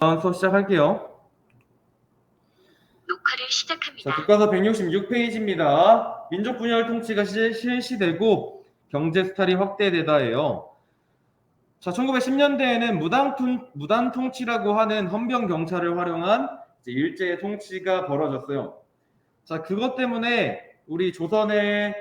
수업 시작할게요. 녹화를 시작합니다. 자, 교과서 166페이지입니다. 민족 분열 통치가 실시되고 경제 수탈이 확대되다예요. 자, 1910년대에는 무단 통치라고 하는 헌병 경찰을 활용한 일제 통치가 벌어졌어요. 자, 그것 때문에 우리 조선의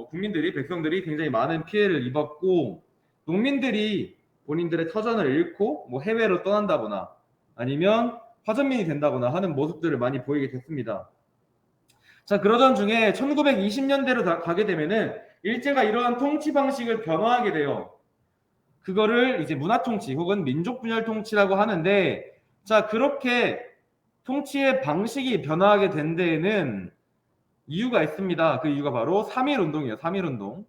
국민들이, 백성들이 굉장히 많은 피해를 입었고, 농민들이 본인들의 터전을 잃고 해외로 떠난다거나 아니면 화전민이 된다거나 하는 모습들을 많이 보이게 됐습니다. 자, 그러던 중에 1920년대로 가게 되면은 일제가 이러한 통치 방식을 변화하게 돼요. 그거를 이제 문화통치 혹은 민족분열통치라고 하는데, 자, 그렇게 통치의 방식이 변화하게 된 데에는 이유가 있습니다. 그 이유가 바로 3.1운동이에요. 3.1운동.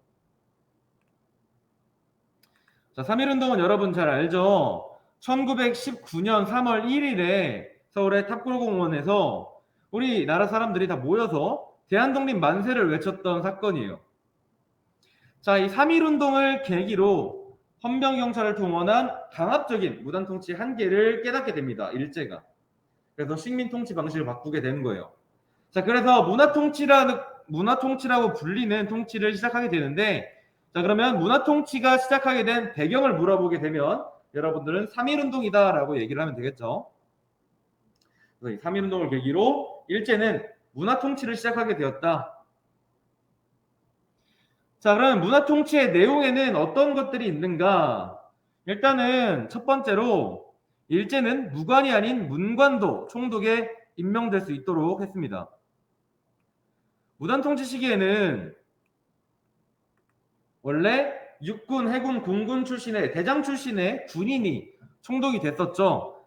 자, 3.1운동은 여러분 잘 알죠? 1919년 3월 1일에 서울의 탑골공원에서 우리나라 사람들이 다 모여서 대한독립 만세를 외쳤던 사건이에요. 자, 이 3.1운동을 계기로 헌병경찰을 동원한 강압적인 무단통치 한계를 깨닫게 됩니다. 일제가. 그래서 식민통치 방식을 바꾸게 되는 거예요. 자, 그래서 문화통치라고 불리는 통치를 시작하게 되는데, 자, 그러면 문화통치가 시작하게 된 배경을 물어보게 되면 여러분들은 3.1운동이다라고 얘기를 하면 되겠죠. 그래서 이 3.1운동을 계기로 일제는 문화통치를 시작하게 되었다. 자, 그러면 문화통치의 내용에는 어떤 것들이 있는가? 일단은 첫 번째로 일제는 무관이 아닌 문관도 총독에 임명될 수 있도록 했습니다. 무단통치 시기에는 원래 육군, 해군, 공군 출신의 대장 출신의 군인이 총독이 됐었죠.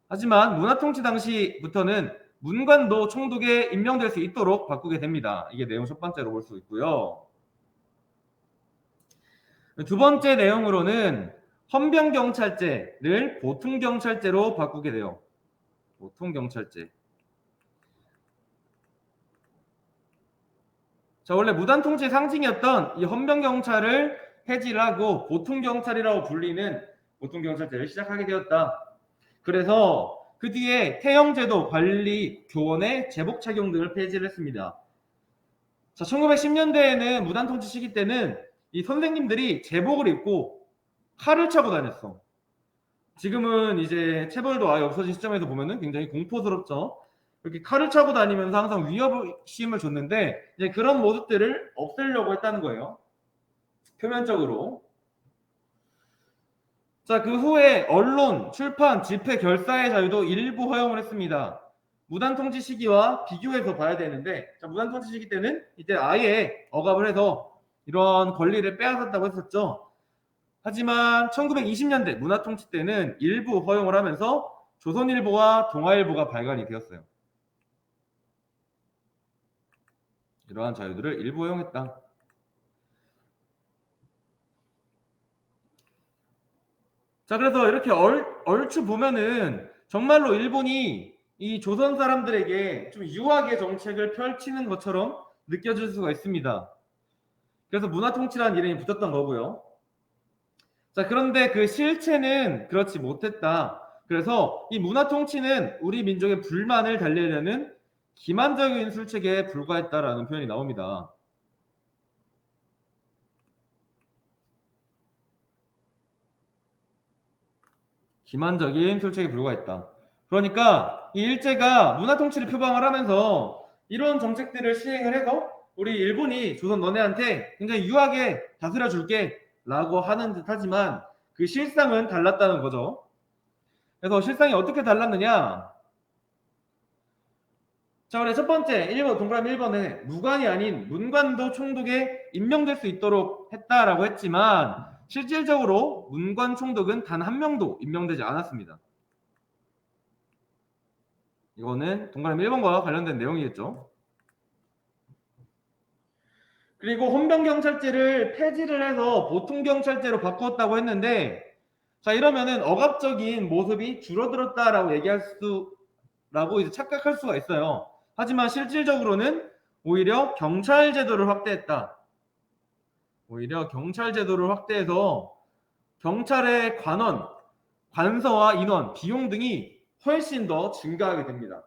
하지만 문화통치 당시부터는 문관도 총독에 임명될 수 있도록 바꾸게 됩니다. 이게 내용 첫 번째로 볼 수 있고요. 두 번째 내용으로는 헌병경찰제를 보통경찰제로 바꾸게 돼요. 보통경찰제. 자, 원래 무단통치의 상징이었던 이 헌병경찰을 폐지를 하고 보통경찰이라고 불리는 보통경찰제를 시작하게 되었다. 그래서 그 뒤에 태형제도, 관리, 교원의 제복 착용 등을 폐지를 했습니다. 자, 1910년대에는 무단통치 시기 때는 이 선생님들이 제복을 입고 칼을 차고 다녔어. 지금은 이제 체벌도 아예 없어진 시점에서 보면은 굉장히 공포스럽죠. 이렇게 칼을 차고 다니면서 항상 위협심을 줬는데 이제 그런 모습들을 없애려고 했다는 거예요. 표면적으로. 자, 그 후에 언론, 출판, 집회, 결사의 자유도 일부 허용을 했습니다. 무단통치 시기와 비교해서 봐야 되는데, 자, 무단통치 시기 때는 이제 아예 억압을 해서 이런 권리를 빼앗았다고 했었죠. 하지만 1920년대 문화통치 때는 일부 허용을 하면서 조선일보와 동아일보가 발간이 되었어요. 이러한 자유들을 일부 허용했다. 자, 그래서 이렇게 얼추 보면은 정말로 일본이 이 조선 사람들에게 좀 유하게 정책을 펼치는 것처럼 느껴질 수가 있습니다. 그래서 문화통치라는 이름이 붙었던 거고요. 자, 그런데 그 실체는 그렇지 못했다. 그래서 이 문화통치는 우리 민족의 불만을 달래려는 기만적인 술책에 불과했다라는 표현이 나옵니다. 기만적인 술책에 불과했다. 그러니까 이 일제가 문화통치를 표방을 하면서 이런 정책들을 시행을 해서 우리 일본이 조선 너네한테 굉장히 유하게 다스려 줄게 라고 하는 듯 하지만 그 실상은 달랐다는 거죠. 그래서 실상이 어떻게 달랐느냐? 자, 우리 첫 번째 1번 동그라미 1번에 무관이 아닌 문관도 총독에 임명될 수 있도록 했다라고 했지만 실질적으로 문관 총독은 단 한 명도 임명되지 않았습니다. 이거는 동그라미 1번과 관련된 내용이겠죠. 그리고 헌병경찰제를 폐지를 해서 보통경찰제로 바꿨다고 했는데, 자, 이러면은 억압적인 모습이 줄어들었다라고 라고 이제 착각할 수가 있어요. 하지만 실질적으로는 오히려 경찰제도를 확대했다. 오히려 경찰제도를 확대해서 경찰의 관서와 인원, 비용 등이 훨씬 더 증가하게 됩니다.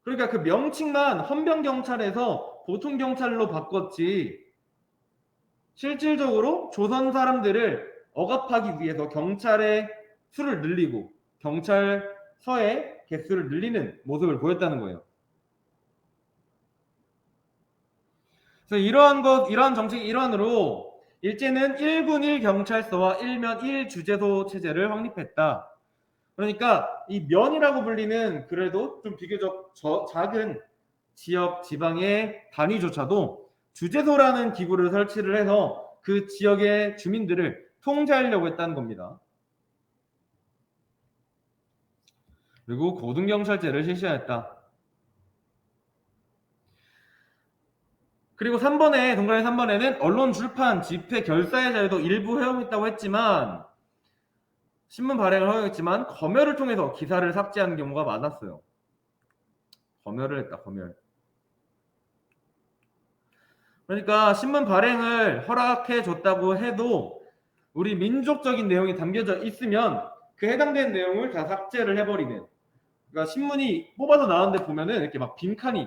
그러니까 그 명칭만 헌병경찰에서 보통경찰로 바꿨지 실질적으로 조선 사람들을 억압하기 위해서 경찰의 수를 늘리고 경찰서의 개수를 늘리는 모습을 보였다는 거예요. 그래서 이러한 정책의 일환으로 일제는 1군 1경찰서와 1면 1주재소 체제를 확립했다. 그러니까 이 면이라고 불리는 그래도 좀 비교적 작은 지역 지방의 단위조차도 주재소라는 기구를 설치를 해서 그 지역의 주민들을 통제하려고 했다는 겁니다. 그리고 고등경찰제를 실시하였다. 그리고 3번에 동그라미 3번에는 언론 출판, 집회, 결사의 자유도 일부 허용했다고 했지만 신문 발행을 허용했지만 검열을 통해서 기사를 삭제하는 경우가 많았어요. 검열을 했다. 검열. 그러니까 신문 발행을 허락해 줬다고 해도 우리 민족적인 내용이 담겨져 있으면 그 해당된 내용을 다 삭제를 해버리는. 그러니까 신문이 뽑아서 나왔는데 보면은 이렇게 막 빈칸이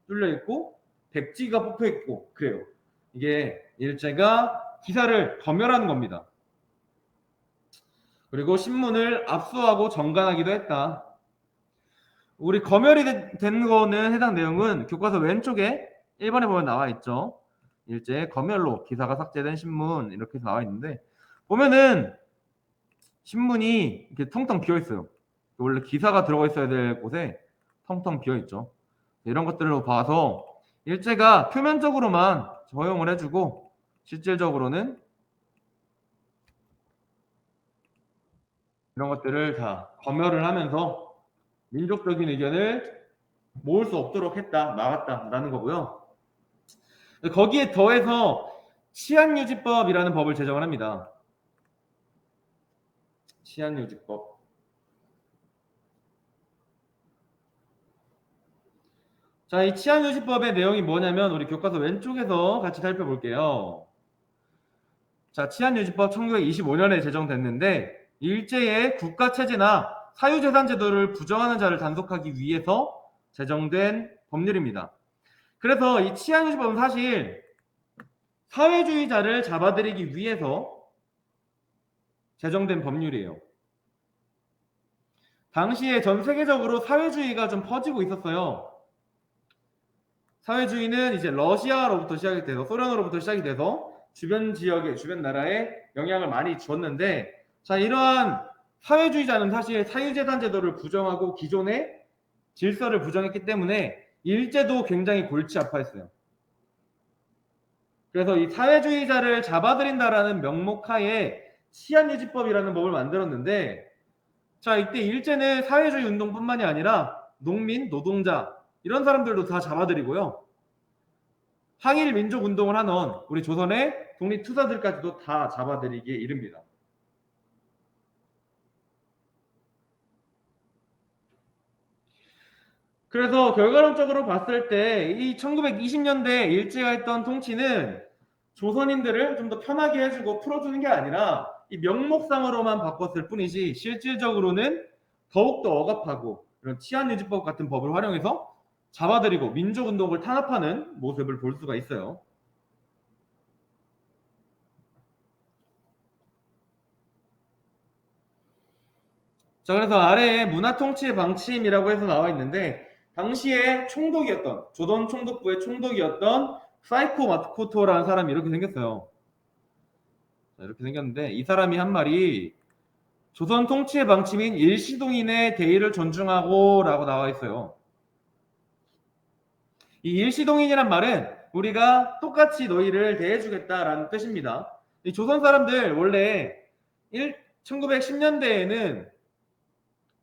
뚫려 있고 백지가 뽑혀 있고 그래요. 이게 일제가 기사를 검열하는 겁니다. 그리고 신문을 압수하고 정관하기도 했다. 우리 검열이 된 거는 해당 내용은 교과서 왼쪽에 1번에 보면 나와 있죠. 일제 검열로 기사가 삭제된 신문 이렇게 해서 나와 있는데 보면은 신문이 이렇게 텅텅 비어 있어요. 원래 기사가 들어가 있어야 될 곳에 텅텅 비어 있죠. 이런 것들로 봐서 일제가 표면적으로만 허용을 해주고 실질적으로는 이런 것들을 다 검열을 하면서 민족적인 의견을 모을 수 없도록 했다, 막았다라는 거고요. 거기에 더해서 치안유지법이라는 법을 제정을 합니다. 치안유지법. 자, 이 치안유지법의 내용이 뭐냐면 우리 교과서 왼쪽에서 같이 살펴볼게요. 자, 치안유지법 1925년에 제정됐는데 일제의 국가체제나 사유재산제도를 부정하는 자를 단속하기 위해서 제정된 법률입니다. 그래서 이 치안유지법은 사실 사회주의자를 잡아들이기 위해서 제정된 법률이에요. 당시에 전 세계적으로 사회주의가 좀 퍼지고 있었어요. 사회주의는 이제 러시아로부터 시작이 돼서 소련으로부터 시작이 돼서 주변 지역에 주변 나라에 영향을 많이 주었는데 자 이러한 사회주의자는 사실 사유재산 제도를 부정하고 기존의 질서를 부정했기 때문에 일제도 굉장히 골치 아파했어요. 그래서 이 사회주의자를 잡아들인다라는 명목하에 치안유지법이라는 법을 만들었는데 자 이때 일제는 사회주의 운동뿐만이 아니라 농민, 노동자 이런 사람들도 다 잡아들이고요. 항일 민족 운동을 하는 우리 조선의 독립투사들까지도 다 잡아들이기에 이릅니다. 그래서 결과론적으로 봤을 때 이 1920년대 일제가 했던 통치는 조선인들을 좀 더 편하게 해주고 풀어주는 게 아니라 이 명목상으로만 바꿨을 뿐이지 실질적으로는 더욱더 억압하고 이런 치안유지법 같은 법을 활용해서 잡아들이고 민족운동을 탄압하는 모습을 볼 수가 있어요. 자, 그래서 아래에 문화통치의 방침이라고 해서 나와 있는데 당시에 총독이었던 조선 총독부의 총독이었던 사이코 마코토라는 사람이 이렇게 생겼어요. 자, 이렇게 생겼는데 이 사람이 한 말이 조선 통치의 방침인 일시동인의 대의를 존중하고 라고 나와 있어요. 이 일시동인이란 말은 우리가 똑같이 너희를 대해주겠다라는 뜻입니다. 이 조선 사람들 원래 1910년대에는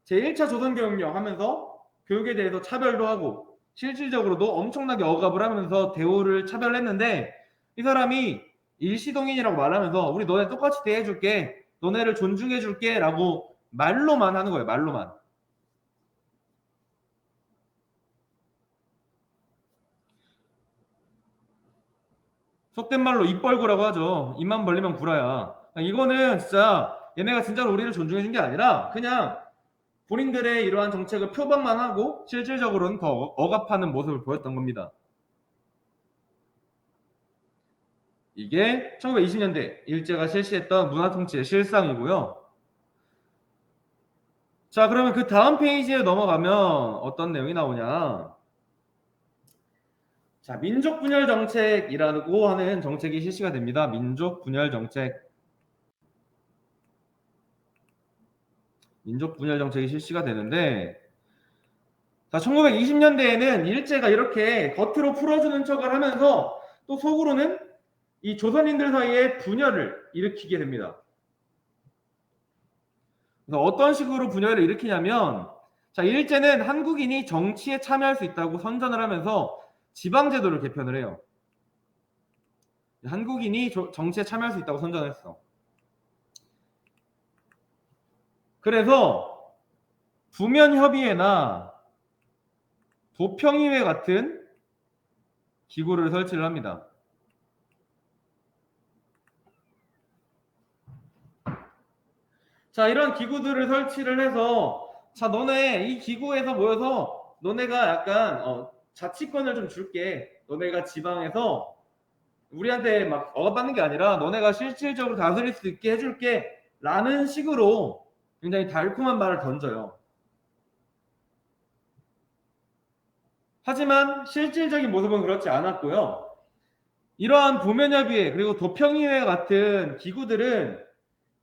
제1차 조선교육령 하면서 교육에 대해서 차별도 하고 실질적으로도 엄청나게 억압을 하면서 대우를 차별했는데 이 사람이 일시동인이라고 말하면서 우리 너네 똑같이 대해줄게 너네를 존중해줄게 라고 말로만 하는 거예요. 말로만. 속된 말로 입 벌구라고 하죠. 입만 벌리면 구라야. 이거는 진짜 얘네가 진짜로 우리를 존중해준 게 아니라 그냥 본인들의 이러한 정책을 표방만 하고 실질적으로는 더 억압하는 모습을 보였던 겁니다. 이게 1920년대 일제가 실시했던 문화통치의 실상이고요. 자, 그러면 그 다음 페이지에 넘어가면 어떤 내용이 나오냐. 자, 민족분열 정책이라고 하는 정책이 실시가 됩니다. 민족분열 정책. 민족분열 정책이 실시가 되는데, 자, 1920년대에는 일제가 이렇게 겉으로 풀어주는 척을 하면서 또 속으로는 이 조선인들 사이에 분열을 일으키게 됩니다. 그래서 어떤 식으로 분열을 일으키냐면, 자, 일제는 한국인이 정치에 참여할 수 있다고 선전을 하면서 지방제도를 개편을 해요. 한국인이 정치에 참여할 수 있다고 선전했어. 그래서 부면협의회나 도평의회 같은 기구를 설치를 합니다. 자, 이런 기구들을 설치를 해서, 자, 너네 이 기구에서 모여서 너네가 약간 자치권을 좀 줄게. 너네가 지방에서 우리한테 막 억압받는 게 아니라 너네가 실질적으로 다스릴 수 있게 해줄게 라는 식으로 굉장히 달콤한 말을 던져요. 하지만 실질적인 모습은 그렇지 않았고요. 이러한 부면협의회 그리고 도평의회 같은 기구들은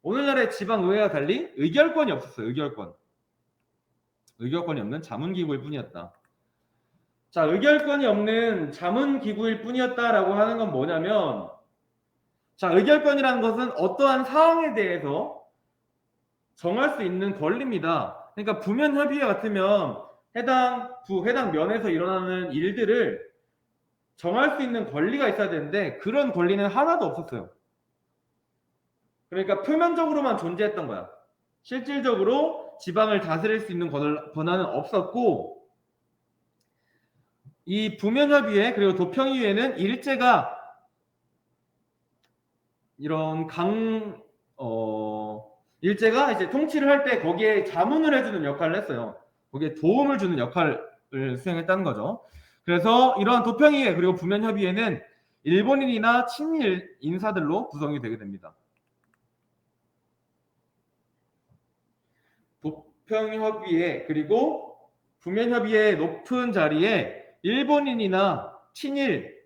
오늘날의 지방의회와 달리 의결권이 없었어요. 의결권이 없는 자문기구일 뿐이었다. 자, 의결권이 없는 자문기구일 뿐이었다라고 하는 건 뭐냐면, 자, 의결권이라는 것은 어떠한 사항에 대해서 정할 수 있는 권리입니다. 그러니까 부면협의회 같으면 해당 면에서 일어나는 일들을 정할 수 있는 권리가 있어야 되는데 그런 권리는 하나도 없었어요. 그러니까 표면적으로만 존재했던 거야. 실질적으로 지방을 다스릴 수 있는 권한은 없었고, 이 부면협의회 그리고 도평의회는 일제가 이런 일제가 이제 통치를 할 때 거기에 자문을 해주는 역할을 했어요. 거기에 도움을 주는 역할을 수행했다는 거죠. 그래서 이러한 도평의회 그리고 부면협의회는 일본인이나 친일 인사들로 구성이 되게 됩니다. 도평협의회 그리고 부면협의회의 높은 자리에 일본인이나 친일파를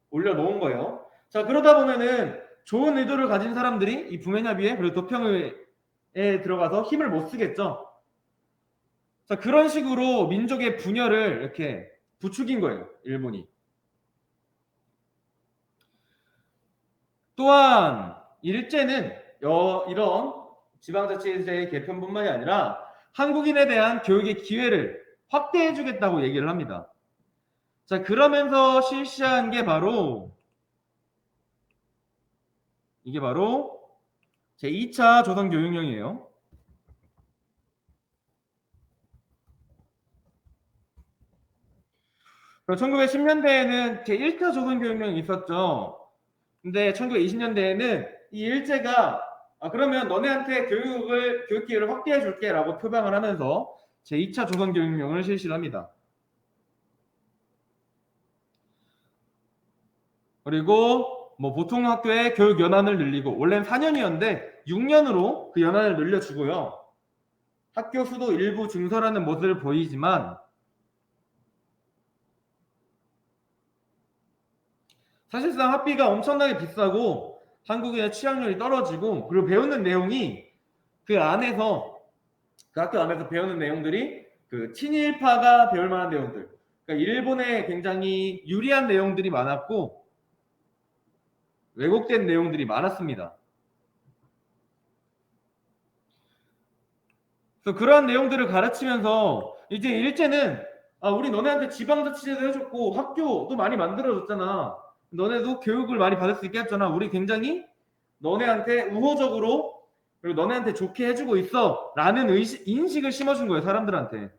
올려놓은 거예요. 자, 그러다 보면은 좋은 의도를 가진 사람들이 이 부면협의회 그리고 도평회에 들어가서 힘을 못 쓰겠죠. 자, 그런 식으로 민족의 분열을 이렇게 부추긴 거예요, 일본이. 또한 일제는 이런 지방자치제의 개편뿐만이 아니라 한국인에 대한 교육의 기회를 확대해 주겠다고 얘기를 합니다. 자, 그러면서 실시한 게 바로 이게 바로 제2차 조선교육령이에요. 1910년대에는 제1차 조선교육령이 있었죠. 근데 1920년대에는 이 일제가 그러면 너네한테 교육 기회를 확대해 줄게 라고 표방을 하면서 제2차 조선교육령을 실시를 합니다. 그리고 뭐 보통 학교의 교육 연한을 늘리고 원래는 4년이었는데 6년으로 그 연한을 늘려주고요. 학교 수도 일부 증설하는 모습을 보이지만 사실상 학비가 엄청나게 비싸고 한국인의 취업률이 떨어지고 그리고 배우는 내용이 그 학교 안에서 배우는 내용들이 그 친일파가 배울 만한 내용들, 그러니까 일본에 굉장히 유리한 내용들이 많았고 왜곡된 내용들이 많았습니다. 그래서 그러한 내용들을 가르치면서 이제 일제는 우리 너네한테 지방자치제도 해줬고 학교도 많이 만들어줬잖아. 너네도 교육을 많이 받을 수 있게 했잖아. 우리 굉장히 너네한테 우호적으로 그리고 너네한테 좋게 해주고 있어 라는 인식을 심어준 거예요, 사람들한테.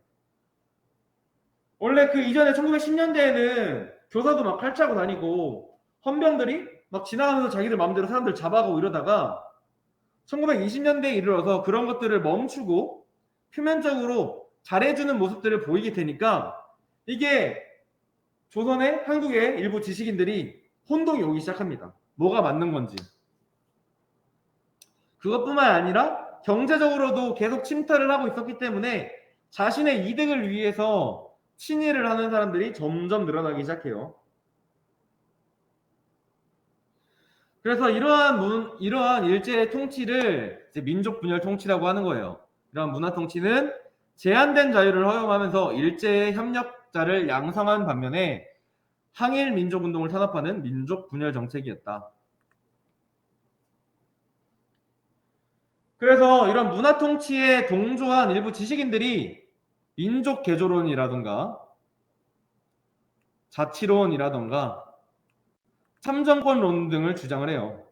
원래 그 이전에 1910년대에는 교사도 막 칼차고 다니고 헌병들이 막 지나가면서 자기들 마음대로 사람들 잡아가고 이러다가 1920년대에 이르러서 그런 것들을 멈추고 표면적으로 잘해주는 모습들을 보이게 되니까 이게 조선의 한국의 일부 지식인들이 혼동이 오기 시작합니다. 뭐가 맞는 건지. 그것뿐만 아니라 경제적으로도 계속 침탈을 하고 있었기 때문에 자신의 이득을 위해서 친일을 하는 사람들이 점점 늘어나기 시작해요. 그래서 이러한 일제의 통치를 이제 민족 분열 통치라고 하는 거예요. 이러한 문화 통치는 제한된 자유를 허용하면서 일제의 협력자를 양성한 반면에 항일 민족 운동을 탄압하는 민족 분열 정책이었다. 그래서 이런 문화 통치에 동조한 일부 지식인들이 민족 개조론이라든가 자치론이라든가 참정권론 등을 주장을 해요.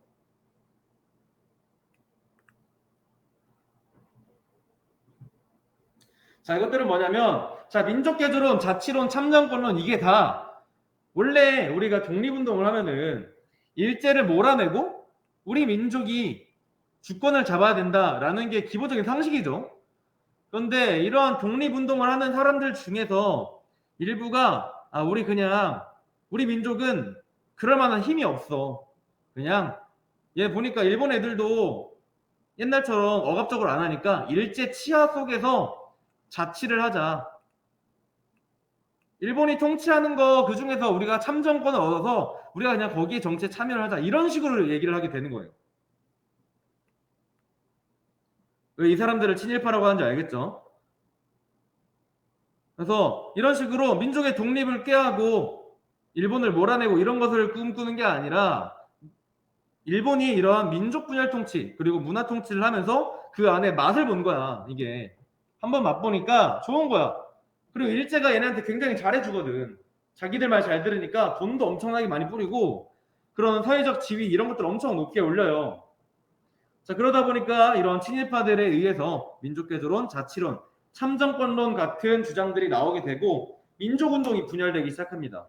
자, 이것들은 뭐냐면, 자, 민족개조론, 자치론, 참정권론, 이게 다 원래 우리가 독립운동을 하면은 일제를 몰아내고 우리 민족이 주권을 잡아야 된다라는 게 기본적인 상식이죠. 그런데 이러한 독립운동을 하는 사람들 중에서 일부가 우리 민족은 그럴 만한 힘이 없어. 그냥 얘 보니까 일본 애들도 옛날처럼 억압적으로 안 하니까 일제 치하 속에서 자치를 하자. 일본이 통치하는 거 그중에서 우리가 참정권을 얻어서 우리가 그냥 거기에 정치에 참여를 하자. 이런 식으로 얘기를 하게 되는 거예요. 왜 이 사람들을 친일파라고 하는지 알겠죠? 그래서 이런 식으로 민족의 독립을 꾀하고 일본을 몰아내고 이런 것을 꿈꾸는 게 아니라 일본이 이러한 민족 분열 통치 그리고 문화 통치를 하면서 그 안에 맛을 본 거야. 이게 한번 맛보니까 좋은 거야. 그리고 일제가 얘네한테 굉장히 잘해주거든. 자기들 말 잘 들으니까 돈도 엄청나게 많이 뿌리고 그런 사회적 지위 이런 것들 엄청 높게 올려요. 자, 그러다 보니까 이런 친일파들에 의해서 민족개조론, 자치론, 참정권론 같은 주장들이 나오게 되고 민족운동이 분열되기 시작합니다.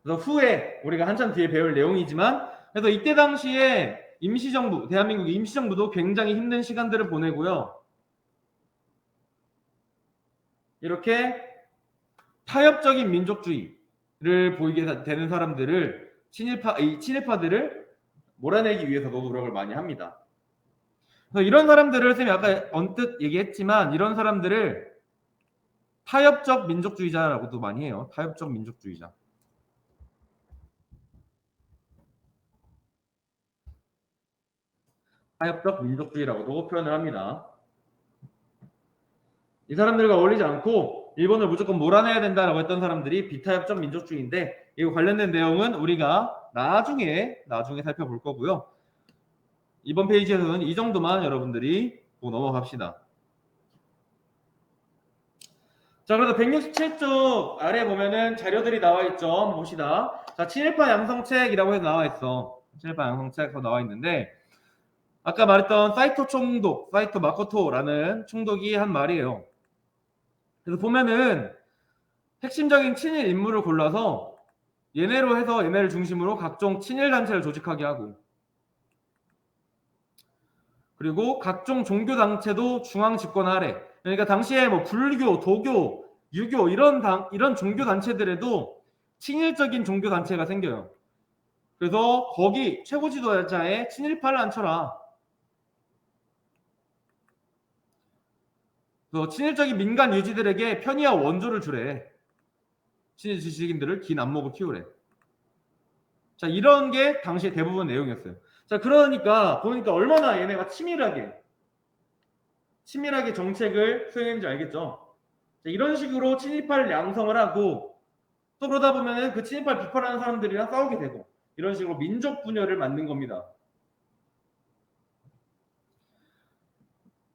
그래서 후에 우리가 한참 뒤에 배울 내용이지만 그래서 이때 당시에 임시정부, 대한민국 임시정부도 굉장히 힘든 시간들을 보내고요. 이렇게 타협적인 민족주의를 보이게 되는 사람들을 친일파들을 몰아내기 위해서도 노력을 많이 합니다. 그래서 이런 사람들을 쌤이 아까 언뜻 얘기했지만 이런 사람들을 타협적 민족주의자라고도 많이 해요. 타협적 민족주의자. 타협적 민족주의라고도 표현을 합니다. 이 사람들과 어울리지 않고 일본을 무조건 몰아내야 된다라고 했던 사람들이 비타협적 민족주의인데 이거 관련된 내용은 우리가 나중에 살펴볼 거고요. 이번 페이지에서는 이 정도만 여러분들이 보고 넘어갑시다. 자, 그래서 167쪽 아래 보면은 자료들이 나와 있죠. 한번 봅시다. 자, 친일파 양성책이라고 해서 나와 있어. 친일파 양성책에서 나와 있는데 아까 말했던 사이토 총독, 사이토 마코토라는 총독이 한 말이에요. 그래서 보면은 핵심적인 친일 인물을 골라서 얘네로 해서 얘네를 중심으로 각종 친일 단체를 조직하게 하고 그리고 각종 종교 단체도 중앙 집권 아래. 그러니까 당시에 뭐 불교, 도교, 유교 이런 종교 단체들에도 친일적인 종교 단체가 생겨요. 그래서 거기 최고 지도자의 친일파를 앉혀라. 그래서 친일적인 민간 유지들에게 편의와 원조를 주래. 친일 지식인들을 긴 안목을 키우래. 자, 이런 게 당시에 대부분 내용이었어요. 자, 그러니까 보니까 얼마나 얘네가 치밀하게 정책을 수행했는지 알겠죠? 자, 이런 식으로 친일파를 양성을 하고 또 그러다 보면은 그 친일파를 비판하는 사람들이랑 싸우게 되고 이런 식으로 민족 분열을 만든 겁니다.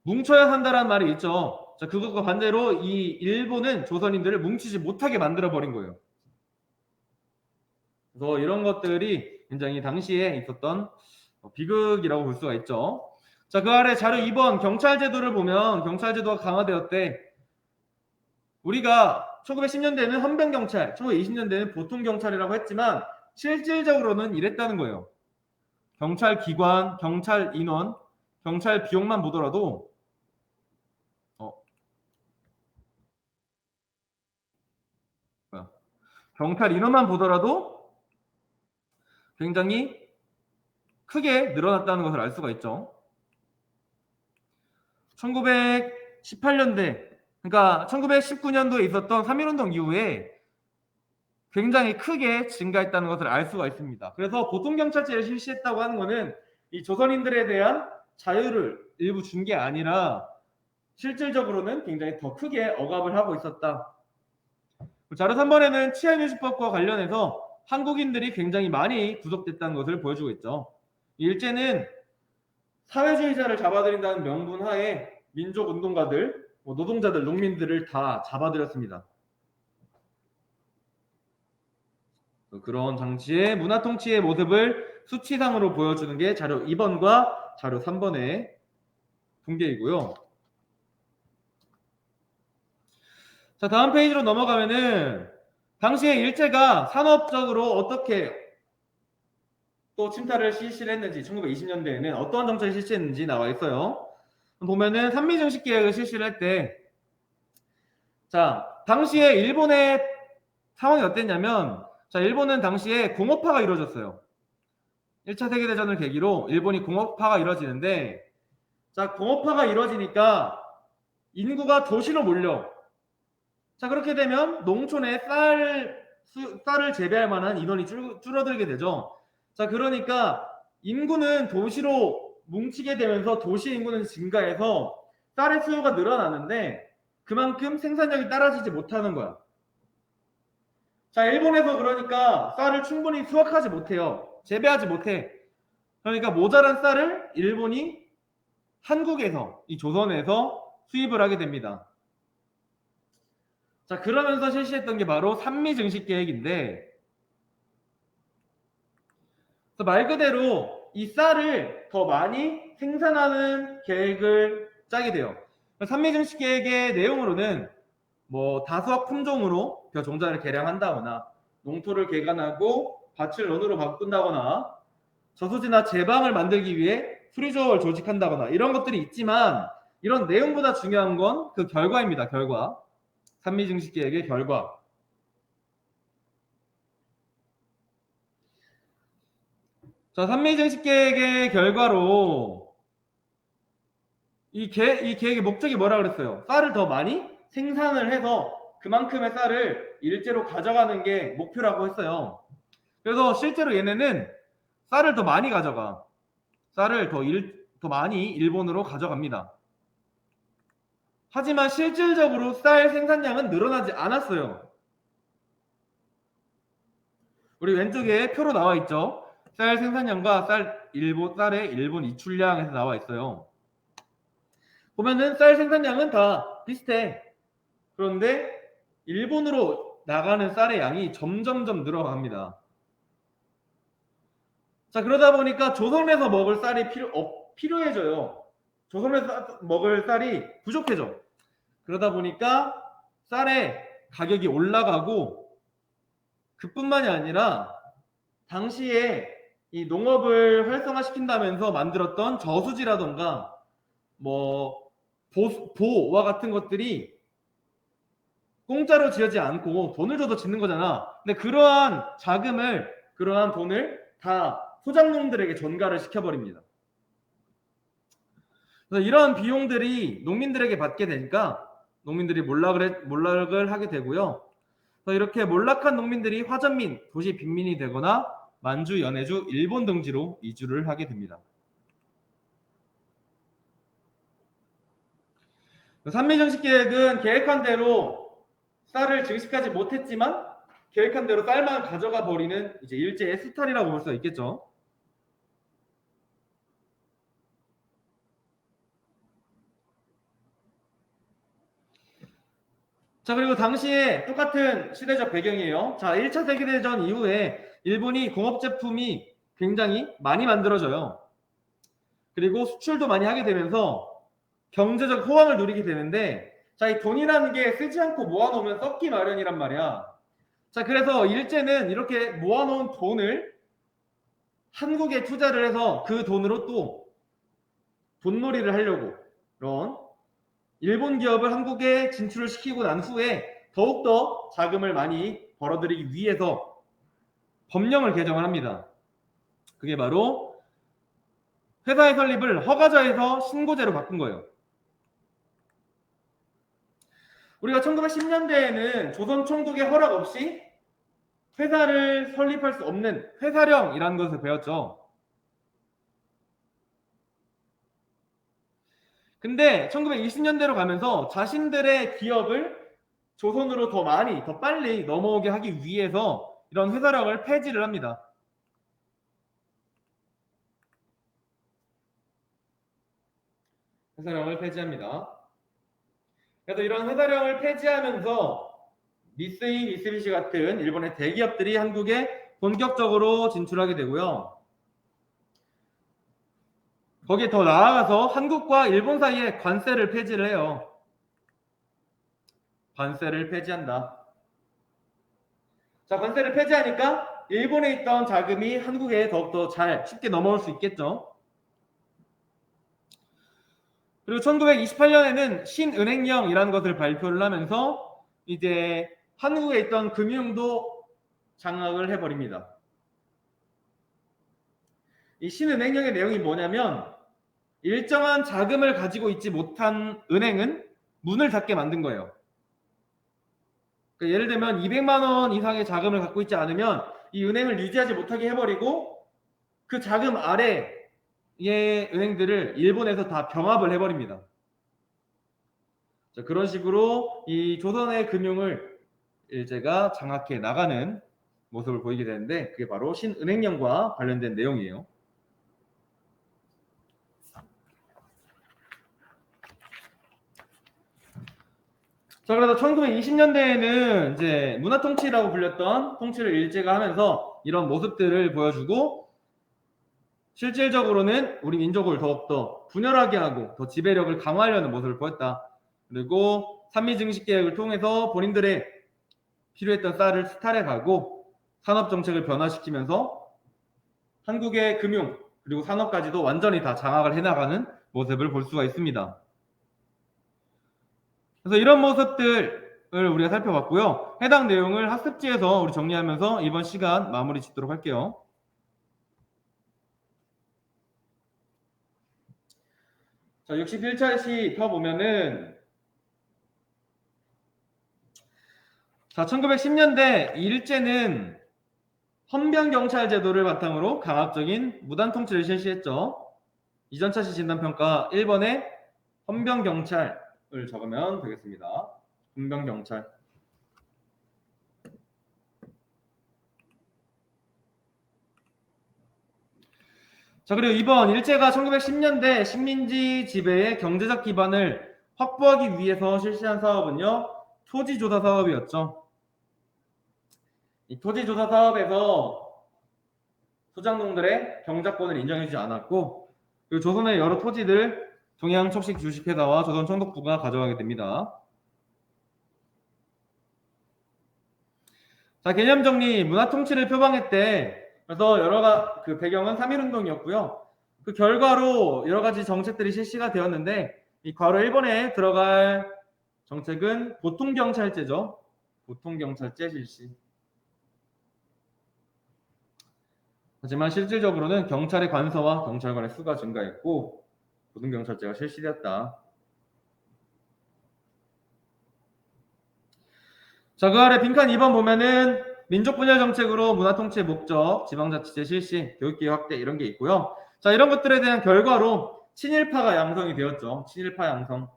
뭉쳐야 산다라는 말이 있죠. 자, 그것과 반대로 이 일본은 조선인들을 뭉치지 못하게 만들어 버린 거예요. 그래서 이런 것들이 굉장히 당시에 있었던 비극이라고 볼 수가 있죠. 자, 그 아래 자료 2번 경찰 제도를 보면 경찰 제도가 강화되었대. 우리가 1910년대에는 헌병경찰, 1920년대에는 보통경찰이라고 했지만 실질적으로는 이랬다는 거예요. 경찰 기관, 경찰 인원, 경찰 비용만 보더라도 경찰 인원만 보더라도 굉장히 크게 늘어났다는 것을 알 수가 있죠. 1918년대, 그러니까 1919년도에 있었던 3.1운동 이후에 굉장히 크게 증가했다는 것을 알 수가 있습니다. 그래서 보통경찰제를 실시했다고 하는 것은 이 조선인들에 대한 자유를 일부 준 게 아니라 실질적으로는 굉장히 더 크게 억압을 하고 있었다. 자료 3번에는 치안유지법과 관련해서 한국인들이 굉장히 많이 구속됐다는 것을 보여주고 있죠. 일제는 사회주의자를 잡아들인다는 명분 하에 민족운동가들, 노동자들, 농민들을 다 잡아들였습니다. 그런 당시의 문화통치의 모습을 수치상으로 보여주는 게 자료 2번과 자료 3번의 통계이고요. 자, 다음 페이지로 넘어가면은 당시에 일제가 산업적으로 어떻게 또 침탈을 실시를 했는지 1920년대에는 어떠한 정책을 실시했는지 나와 있어요. 보면은 산미증식 계획을 실시를 했대. 자, 당시에 일본의 상황이 어땠냐면, 자, 일본은 당시에 공업화가 이루어졌어요. 1차 세계대전을 계기로 일본이 공업화가 이루어지는데, 자, 공업화가 이루어지니까 인구가 도시로 몰려. 자, 그렇게 되면 농촌에 쌀을 재배할 만한 인원이 줄어들게 되죠. 자, 그러니까 인구는 도시로 뭉치게 되면서 도시 인구는 증가해서 쌀의 수요가 늘어나는데 그만큼 생산량이 따라지지 못하는 거야. 자, 일본에서 그러니까 쌀을 충분히 수확하지 못해요. 재배하지 못해. 그러니까 모자란 쌀을 일본이 한국에서, 이 조선에서 수입을 하게 됩니다. 자, 그러면서 실시했던 게 바로 산미증식 계획인데, 말 그대로 이 쌀을 더 많이 생산하는 계획을 짜게 돼요. 산미증식 계획의 내용으로는 뭐 다수학 품종으로 벼 종자를 개량한다거나 농토를 개간하고 밭을 논으로 바꾼다거나 저수지나 제방을 만들기 위해 수리조업을 조직한다거나 이런 것들이 있지만 이런 내용보다 중요한 건 그 결과입니다. 결과. 산미증식 계획의 결과. 자, 산미증식 계획의 결과로 이 계획의 목적이 뭐라 그랬어요? 쌀을 더 많이 생산을 해서 그만큼의 쌀을 일제로 가져가는 게 목표라고 했어요. 그래서 실제로 얘네는 쌀을 더 많이 가져가. 쌀을 더 많이 일본으로 가져갑니다. 하지만 실질적으로 쌀 생산량은 늘어나지 않았어요. 우리 왼쪽에 표로 나와 있죠. 쌀 생산량과 쌀의 일본 이출량에서 나와 있어요. 보면은 쌀 생산량은 다 비슷해. 그런데 일본으로 나가는 쌀의 양이 점점점 늘어갑니다. 자, 그러다 보니까 조선에서 먹을 쌀이 필요해져요. 조선에서 먹을 쌀이 부족해져. 그러다 보니까 쌀의 가격이 올라가고 그뿐만이 아니라 당시에 이 농업을 활성화시킨다면서 만들었던 저수지라던가 뭐 보와 같은 것들이 공짜로 지어지 않고 돈을 줘도 짓는 거잖아. 근데 그러한 돈을 다 소작농들에게 전가를 시켜버립니다. 그래서 이런 비용들이 농민들에게 받게 되니까 농민들이 몰락을 하게 되고요. 그래서 이렇게 몰락한 농민들이 화전민, 도시 빈민이 되거나 만주, 연해주, 일본 등지로 이주를 하게 됩니다. 산미정식 계획은 계획한 대로 쌀을 증식하지 못했지만 계획한 대로 쌀만 가져가 버리는 이제 일제의 수탈이라고 볼 수 있겠죠. 자, 그리고 당시에 똑같은 시대적 배경이에요. 자, 1차 세계대전 이후에 일본이 공업 제품이 굉장히 많이 만들어져요. 그리고 수출도 많이 하게 되면서 경제적 호황을 누리게 되는데, 자, 이 돈이라는 게 쓰지 않고 모아놓으면 썩기 마련이란 말이야. 자, 그래서 일제는 이렇게 모아놓은 돈을 한국에 투자를 해서 그 돈으로 또 돈놀이를 하려고 그런 일본 기업을 한국에 진출을 시키고 난 후에 더욱더 자금을 많이 벌어들이기 위해서 법령을 개정을 합니다. 그게 바로 회사의 설립을 허가제에서 신고제로 바꾼 거예요. 우리가 1910년대에는 조선 총독의 허락 없이 회사를 설립할 수 없는 회사령이라는 것을 배웠죠. 근데 1920년대로 가면서 자신들의 기업을 조선으로 더 많이, 더 빨리 넘어오게 하기 위해서 이런 회사령을 폐지를 합니다. 회사령을 폐지합니다. 그래서 이런 회사령을 폐지하면서 미쓰이, 미쓰비시 같은 일본의 대기업들이 한국에 본격적으로 진출하게 되고요. 거기에 더 나아가서 한국과 일본 사이에 관세를 폐지를 해요. 관세를 폐지한다. 자, 관세를 폐지하니까 일본에 있던 자금이 한국에 더욱더 잘 쉽게 넘어올 수 있겠죠. 그리고 1928년에는 신은행령이라는 것을 발표를 하면서 이제 한국에 있던 금융도 장악을 해버립니다. 이 신은행령의 내용이 뭐냐면 일정한 자금을 가지고 있지 못한 은행은 문을 닫게 만든 거예요. 그러니까 예를 들면 200만 원 이상의 자금을 갖고 있지 않으면 이 은행을 유지하지 못하게 해버리고 그 자금 아래의 은행들을 일본에서 다 병합을 해버립니다. 자, 그런 식으로 이 조선의 금융을 일제가 장악해 나가는 모습을 보이게 되는데 그게 바로 신은행령과 관련된 내용이에요. 자, 그래서 1920년대에는 이제 문화통치라고 불렸던 통치를 일제가 하면서 이런 모습들을 보여주고 실질적으로는 우리 민족을 더욱더 분열하게 하고 더 지배력을 강화하려는 모습을 보였다. 그리고 삼미증식계획을 통해서 본인들의 필요했던 쌀을 수탈해가고 산업정책을 변화시키면서 한국의 금융 그리고 산업까지도 완전히 다 장악을 해나가는 모습을 볼 수가 있습니다. 그래서 이런 모습들을 우리가 살펴봤고요. 해당 내용을 학습지에서 우리 정리하면서 이번 시간 마무리 짓도록 할게요. 자, 61차시 펴보면은 자, 1910년대 일제는 헌병경찰 제도를 바탕으로 강압적인 무단통치를 실시했죠. 이전 차시 진단평가 1번에 헌병경찰을 적으면 되겠습니다. 헌병경찰. 자, 그리고 2번 일제가 1910년대 식민지 지배의 경제적 기반을 확보하기 위해서 실시한 사업은요. 토지조사 사업이었죠. 이 토지조사 사업에서 소장농들의 경작권을 인정해주지 않았고 그리고 조선의 여러 토지들 동양척식 주식회사와 조선총독부가 가져가게 됩니다. 자, 개념 정리, 문화통치를 표방했대. 그래서 그 배경은 3.1운동이었고요. 그 결과로 여러 가지 정책들이 실시가 되었는데 이 괄호 1번에 들어갈 정책은 보통경찰제죠. 보통경찰제 실시. 하지만 실질적으로는 경찰의 관서와 경찰관의 수가 증가했고 보통경찰제가 실시되었다. 자, 그 아래 빈칸 2번 보면은 민족분열 정책으로 문화통치의 목적, 지방자치제 실시, 교육기회 확대 이런 게 있고요. 자, 이런 것들에 대한 결과로 친일파가 양성이 되었죠. 친일파 양성.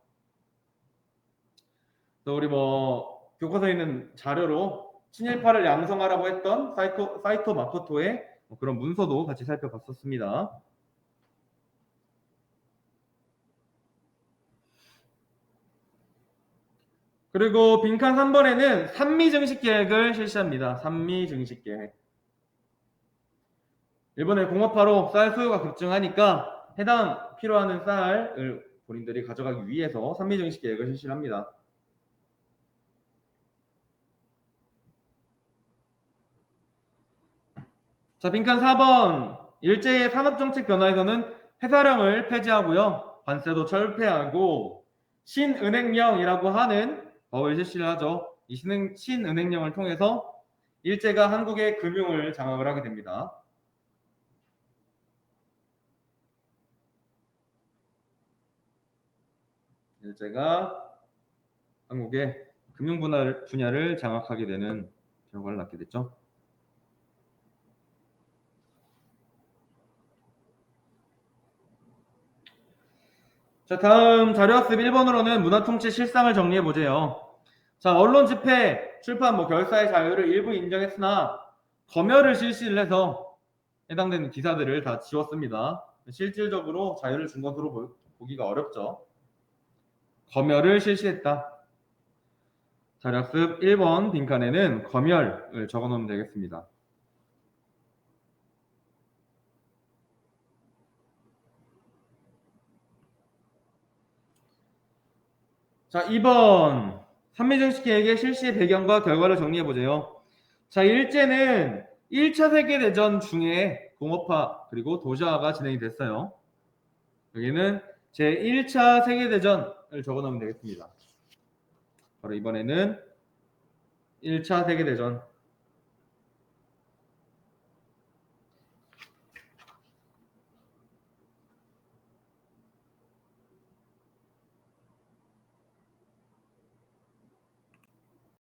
또 우리 교과서에 있는 자료로 친일파를 양성하라고 했던 사이토 마코토의 그런 문서도 같이 살펴봤었습니다. 그리고 빈칸 3번에는 산미증식계획을 실시합니다. 산미증식계획. 일본의 공업화로 쌀 수요가 급증하니까 해당 필요하는 쌀을 본인들이 가져가기 위해서 산미증식계획을 실시합니다. 자, 빈칸 4번 일제의 산업정책 변화에서는 해사령을 폐지하고요. 관세도 철폐하고 신은행령이라고 하는 법을 실시를 하죠. 이 신은행령을 통해서 일제가 한국의 금융을 장악을 하게 됩니다. 일제가 한국의 금융 분야를 장악하게 되는 결과를 낳게 됐죠. 자, 다음 자료학습 1번으로는 문화통치 실상을 정리해보세요. 자, 언론 집회, 출판, 결사의 자유를 일부 인정했으나 검열을 실시를 해서 해당되는 기사들을 다 지웠습니다. 실질적으로 자유를 준 것으로 보기가 어렵죠. 검열을 실시했다. 자료학습 1번 빈칸에는 검열을 적어놓으면 되겠습니다. 자, 2번 산미정식 계획의 실시의 배경과 결과를 정리해보세요. 자, 일제는 1차 세계대전 중에 공업화 그리고 도시화가 진행이 됐어요. 여기는 제1차 세계대전을 적어놓으면 되겠습니다. 바로 이번에는 1차 세계대전